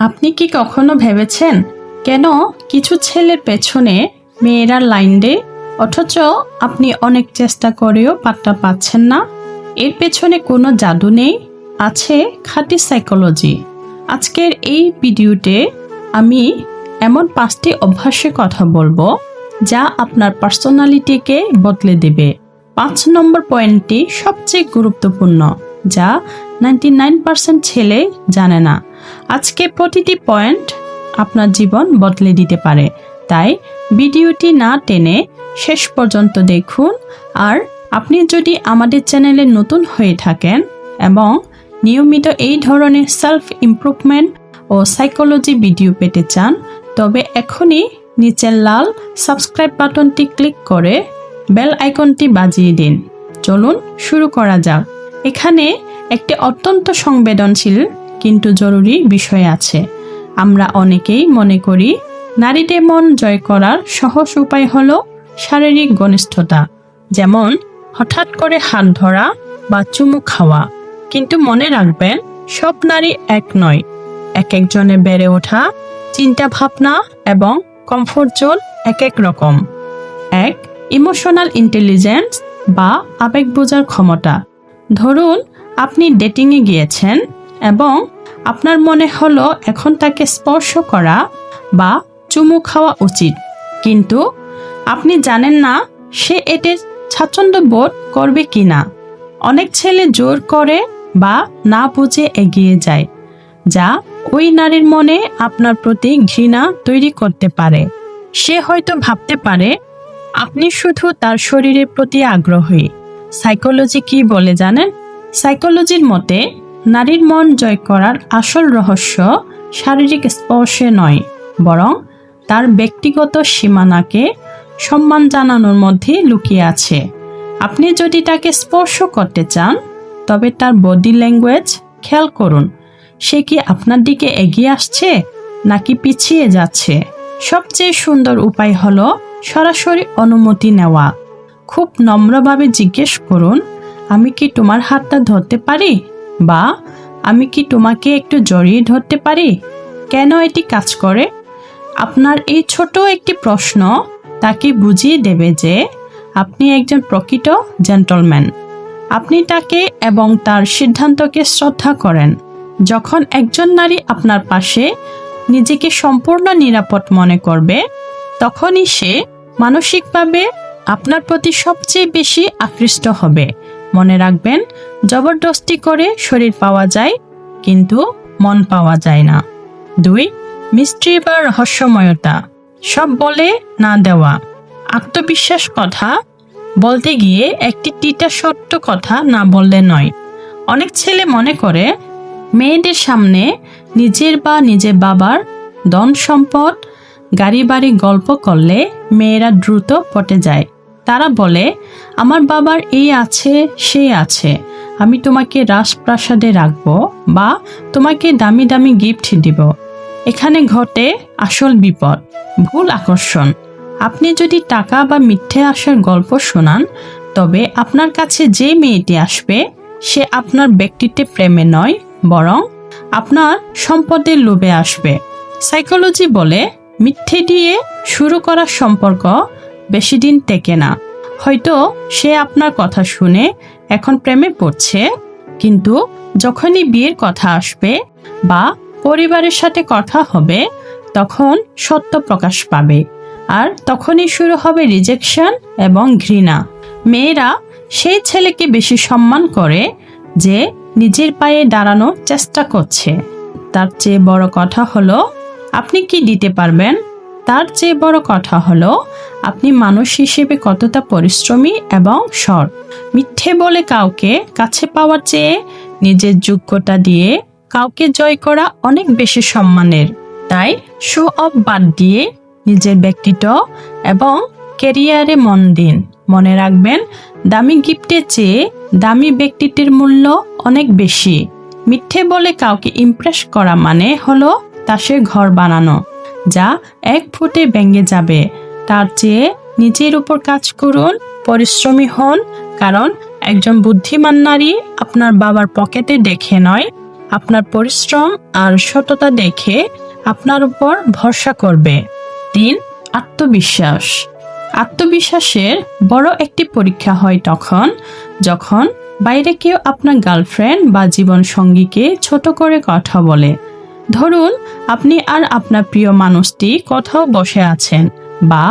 আপনি কি কখনো ভেবেছেন কেন কিছু ছেলের পেছনে মেয়েরা লাইন দেয়, অথচ আপনি অনেক চেষ্টা করেও পাত্তা পাচ্ছেন না? এর পেছনে কোনো জাদু নেই, আছে খাঁটি সাইকোলজি। আজকের এই ভিডিওতে আমি এমন 5টি অভ্যাসের কথা বলবো যা আপনার পার্সোনালিটিকে বদলে দেবে। 5 নম্বর পয়েন্টটি সবচেয়ে গুরুত্বপূর্ণ, যা 99% ছেলে জানে না। আজকে প্রতিটি পয়েন্ট আপনার জীবন বদলে দিতে পারে, তাই ভিডিওটি না টেনে শেষ পর্যন্ত দেখুন। আর আপনি যদি আমাদের চ্যানেলে নতুন হয়ে থাকেন এবং নিয়মিত এই ধরনের সেলফ ইমপ্রুভমেন্ট ও সাইকোলজি ভিডিও পেতে চান, তবে এখনই নিচের লাল সাবস্ক্রাইব বাটনটি ক্লিক করে বেল আইকনটি বাজিয়ে দিন। চলুন শুরু করা যাক। এখানে একটি অত্যন্ত সংবেদনশীল কিন্তু জরুরি বিষয় আছে। আমরা অনেকেই মনে করি নারীদের মন জয় করার সহজ উপায় হলো শারীরিক ঘনিষ্ঠতা, যেমন হঠাৎ করে হাত ধরা বা চুমু খাওয়া। কিন্তু মনে রাখবেন, সব নারী এক নয়। এক একজনে বেড়ে ওঠা চিন্তা ভাবনা এবং কমফোর্ট জোন এক এক রকম। এক, ইমোশনাল ইন্টেলিজেন্স বা আবেগ বোঝার ক্ষমতা। ধরুন আপনি ডেটিংয়ে গিয়েছেন এবং আপনার মনে হলো এখন তাকে স্পর্শ করা বা চুমু খাওয়া উচিত, কিন্তু আপনি জানেন না সে এতে স্বাচ্ছন্দ্য বোধ করবে কিনা। অনেক ছেলে জোর করে বা না বুঝে এগিয়ে যায়, যা ওই নারীর মনে আপনার প্রতি ঘৃণা তৈরি করতে পারে। সে হয়তো ভাবতে পারে আপনি শুধু তার শরীরের প্রতি আগ্রহী। সাইকোলজি কি বলে জানেন? সাইকোলজির মতে নারীর মন জয় করার আসল রহস্য শারীরিক স্পর্শে নয়, বরং তার ব্যক্তিগত সীমানাকে সম্মান জানানোর মধ্যে লুকিয়ে আছে। আপনি যদি তাকে স্পর্শ করতে চান, তবে তার বডি ল্যাঙ্গুয়েজ খেয়াল করুন। সে কি আপনার দিকে এগিয়ে আসছে নাকি পিছিয়ে যাচ্ছে? সবচেয়ে সুন্দর উপায় হলো সরাসরি অনুমতি নেওয়া। খুব নম্রভাবে জিজ্ঞেস করুন, আমি কি তোমার হাতটা ধরতে পারি? বা আমি কি তোমাকে একটু জড়িয়ে ধরতে পারি? কেন এটি কাজ করে? আপনার এই ছোট একটি প্রশ্ন তাকে বুঝিয়ে দেবে যে আপনি একজন প্রকৃত জেন্টলম্যান। আপনি তাকে এবং তার সিদ্ধান্তকে শ্রদ্ধা করেন। যখন একজন নারী আপনার পাশে নিজেকে সম্পূর্ণ নিরাপদ মনে করবে, তখনই সে মানসিকভাবে আপনার প্রতি সবচেয়ে বেশি আকৃষ্ট হবে। মনে রাখবেন, জবরদস্তি করে শরীর পাওয়া যায়, কিন্তু মন পাওয়া যায় না। 2, মিস্ট্রি বা রহস্যময়তা। সব বলে না দেওয়া। আত্মবিশ্বাস কথা বলতে গিয়ে একটি টিটা সত্য কথা না বললে নয়। অনেক ছেলে মনে করে মেয়েদের সামনে নিজের বা নিজের বাবার ধন সম্পদ, গাড়ি বাড়ি গল্প করলে মেয়েরা দ্রুত পটে যায়। তারা বলে, আমার বাবার এই আছে সেই আছে, আমি তোমাকে রাজপ্রাসাদে রাখবো বা তোমাকে দামি দামি গিফট দিব। এখানে ঘটে আসল বিপদ, ভুল আকর্ষণ। আপনি যদি টাকা বা মিথ্যে আসার গল্প শোনান, তবে আপনার কাছে যে মেয়েটি আসবে সে আপনার ব্যক্তিত্বে প্রেমে নয়, বরং আপনার সম্পদের লোভে আসবে। সাইকোলজি বলে, মিথ্যে দিয়ে শুরু করা সম্পর্ক বেশি দিন টেকে না। হয়তো সে আপনার কথা শুনে এখন প্রেমে পড়ছে, কিন্তু যখনই বিয়ের কথা আসবে বা পরিবারের সাথে কথা হবে, তখন সত্য প্রকাশ পাবে। আর তখনই শুরু হবে রিজেকশন এবং ঘৃণা। মেয়েরা সেই ছেলেকে বেশি সম্মান করে যে নিজের পায়ে দাঁড়ানোর চেষ্টা করছে। তার চেয়ে বড় কথা হলো আপনি কি দিতে পারবেন। তার চেয়ে বড় কথা হলো আপনি মানুষ হিসেবে কতটা পরিশ্রমী এবং সৎ। মিথ্যে বলে কাউকে কাছে পাওয়ার চেয়ে নিজের যোগ্যতা দিয়ে কাউকে জয় করা অনেক বেশি সম্মানের। তাই শো অফ বাদ দিয়ে নিজের ব্যক্তিত্ব এবং ক্যারিয়ারে মন দিন। মনে রাখবেন, দামি গিফটের চেয়ে দামি ব্যক্তিত্বের মূল্য অনেক বেশি। মিথ্যে বলে কাউকে ইমপ্রেস করা মানে হলো তাসের ঘর বানানো, যা 1 ফুটে ভেঙে যাবে। তার চেয়ে নিজের উপর কাজ করুন, পরিশ্রমী হন, কারণ একজন বুদ্ধিমান নারী আপনার বাবার পকেটে দেখে নয়, আপনার পরিশ্রম আর সততা দেখে আপনার উপর ভরসা করবে। 3. আত্মবিশ্বাস। আত্মবিশ্বাসের বড় একটি পরীক্ষা হয় তখন যখন বাইরে কেউ আপনার গার্লফ্রেন্ড বা জীবন সঙ্গীকে ছোট করে কথা বলে। ধরুন আপনি আর আপনার প্রিয় মানুষটি কোথাও বসে আছেন বা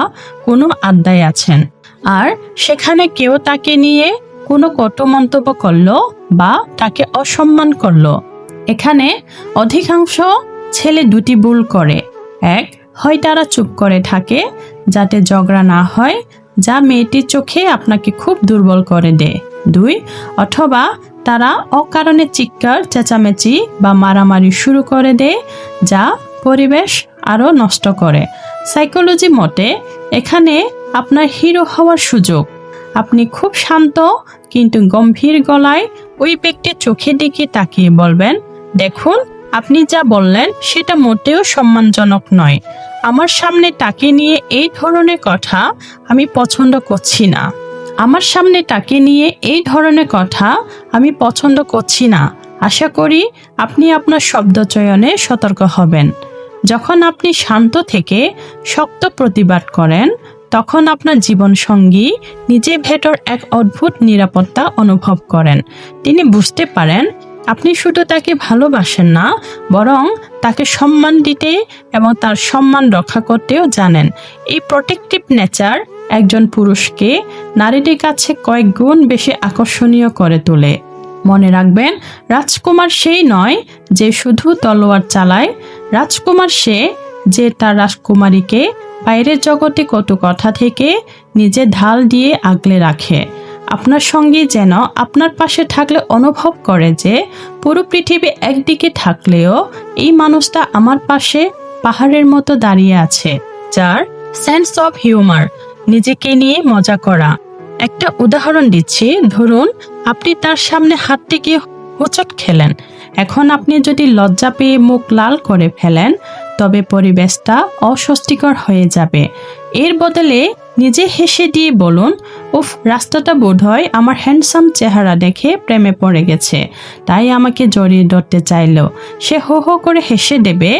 কোনো আড্ডায় আছেন, আর সেখানে কেউ তাকে নিয়ে কোনো কটু মন্তব্য করলো বা তাকে অসম্মান করলো। এখানে অধিকাংশ ছেলে দুটি ভুল করে। এক, হয় তারা চুপ করে থাকে যাতে ঝগড়া না হয়, যা মেয়েটির চোখে আপনাকে খুব দুর্বল করে দেয়। 2, অথবা তারা অকারণে চিৎকার চেঁচামেচি বা মারামারি শুরু করে দেয়, যা পরিবেশ আরও নষ্ট করে। সাইকোলজি মতে এখানে আপনার হিরো হওয়ার সুযোগ। আপনি খুব শান্ত কিন্তু গম্ভীর গলায় ওই ব্যক্তির চোখের দিকে তাকিয়ে বলবেন, দেখুন আপনি যা বললেন সেটা মোটেও সম্মানজনক নয়। আমার সামনে তাকে নিয়ে এই ধরনের কথা আমি পছন্দ করছি না। আমার সামনে তাকে নিয়ে এই ধরনের কথা আমি পছন্দ করছি না। আশা করি আপনি আপনার শব্দ চয়নে সতর্ক হবেন। যখন আপনি শান্ত থেকে শক্ত প্রতিবাদ করেন তখন আপনার জীবনসঙ্গী নিজের ভেতর এক অদ্ভুত নিরাপত্তা অনুভব করেন। তিনি বুঝতে পারেন আপনি শুধু তাকে ভালোবাসেন না, বরং তাকে সম্মান দিতে এবং তার সম্মান রক্ষা করতেও জানেন। এই প্রোটেক্টিভ নেচার একজন পুরুষকে নারীদের কাছে কয়েক গুণ বেশি আকর্ষণীয় করে তোলে। মনে রাখবেন, রাজকুমার সেই নয় যে শুধু তলোয়ার চালায়, রাজকুমার সে যে তার রাজকুমারীকে বাইরের জগতে কটু কথা থেকে নিজে ঢাল দিয়ে আগলে রাখে। আপনার সঙ্গী যেন আপনার পাশে থাকলে অনুভব করে যে পুরো পৃথিবী একদিকে থাকলেও এই মানুষটা আমার পাশে পাহাড়ের মতো দাঁড়িয়ে আছে। 4, সেন্স অফ হিউমার, নিজেকে নিয়ে মজা করা। একটা উদাহরণ দিচ্ছি, ধরুন আপনি তার সামনে হাঁটতে গিয়ে হোঁচট খেলেন। এখন আপনি যদি লজ্জা পেয়ে মুখ লাল করে ফেলেন তবে পরিবেশটা অস্বস্তিকর হয়ে যাবে। এর বদলে নিজে হেসে দিয়ে বলুন, উফ, রাস্তাটা বোধহয় আমার হ্যান্ডসাম চেহারা দেখে প্রেমে পড়ে গেছে, তাই আমাকে জড়িয়ে ধরতে চাইল। সে হো হো করে হেসে দেবে।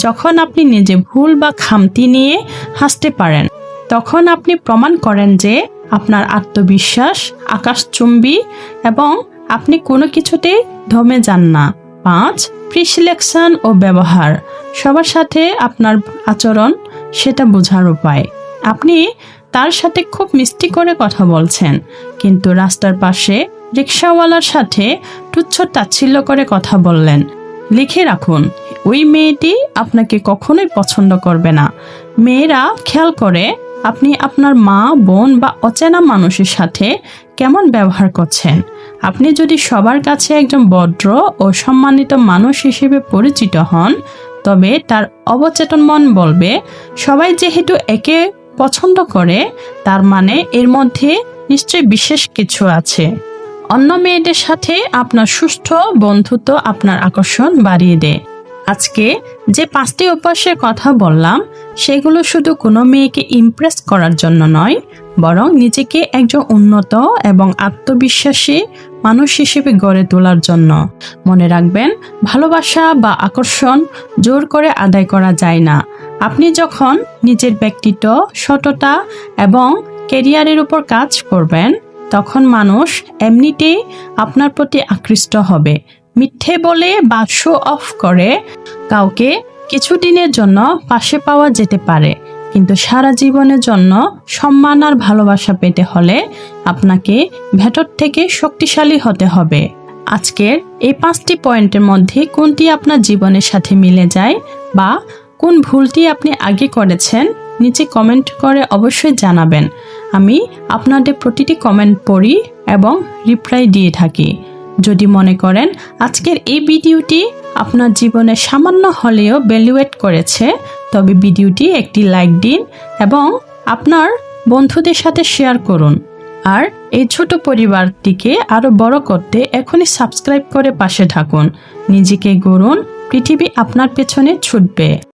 যখন আপনি নিজে ভুল বা খামতি নিয়ে হাসতে পারেন তখন আপনি প্রমাণ করেন যে আপনার আত্মবিশ্বাস আকাশচুম্বী এবং আপনি কোনো কিছুতেই দমে যান না। 5, প্রিসিলেকশন ও ব্যবহার। সবার সাথে আপনার আচরণ সেটা বোঝার উপায়। আপনি তার সাথে খুব মিষ্টি করে কথা বলছেন, কিন্তু রাস্তার পাশে রিক্সাওয়ালার সাথে তুচ্ছ তাচ্ছিল্য করে কথা বললেন। লিখে রাখুন, ওই মেয়েটি আপনাকে কখনোই পছন্দ করবে না। মেয়েরা খেয়াল করে আপনি আপনার মা, বোন বা অচেনা মানুষের সাথে কেমন ব্যবহার করছেন। আপনি যদি সবার কাছে একজন ভদ্র ও সম্মানিত মানুষ হিসেবে পরিচিত হন, তবে তার অবচেতন মন বলবে, সবাই যেহেতু একে পছন্দ করে তার মানে এর মধ্যে নিশ্চয়ই বিশেষ কিছু আছে। অন্য মেয়েদের সাথে আপনার সুস্থ বন্ধুত্ব আপনার আকর্ষণ বাড়িয়ে দেয়। আজকে যে 5টি অভ্যাসের কথা বললাম সেগুলো শুধু কোনো মেয়েকে ইমপ্রেস করার জন্য নয়, বরং নিজেকে একজন উন্নত এবং আত্মবিশ্বাসী মানুষ হিসেবে গড়ে তোলার জন্য। মনে রাখবেন, ভালোবাসা বা আকর্ষণ জোর করে আদায় করা যায় না। আপনি যখন নিজের ব্যক্তিত্ব, সততা এবং ক্যারিয়ারের উপর কাজ করবেন তখন মানুষ এমনিতেই আপনার প্রতি আকৃষ্ট হবে। মিথ্যে বলে বা শো অফ করে কাউকে কিছুদিনের জন্য পাশে পাওয়া যেতে পারে, কিন্তু সারা জীবনের জন্য সম্মান আর ভালোবাসা পেতে হলে আপনাকে ভেতর থেকে শক্তিশালী হতে হবে। আজকের এই 5টি পয়েন্টের মধ্যে কোনটি আপনার জীবনের সাথে মিলে যায় বা কোন ভুলটি আপনি আগে করেছেন নিচে কমেন্ট করে অবশ্যই জানাবেন। আমি আপনাদের প্রতিটি কমেন্ট পড়ি এবং রিপ্লাই দিয়ে থাকি। যদি মনে করেন আজকের এই ভিডিওটি আপনার জীবনে সামান্য হলেও ভ্যালুয়েট করেছে, তবে ভিডিওটি একটি লাইক দিন এবং আপনার বন্ধুদের সাথে শেয়ার করুন। আর এই ছোট পরিবারটিকে আরো বড় করতে এখনই সাবস্ক্রাইব করে পাশে থাকুন। নিজেকে গড়ুন, পৃথিবী আপনার পেছনে ছুটবে।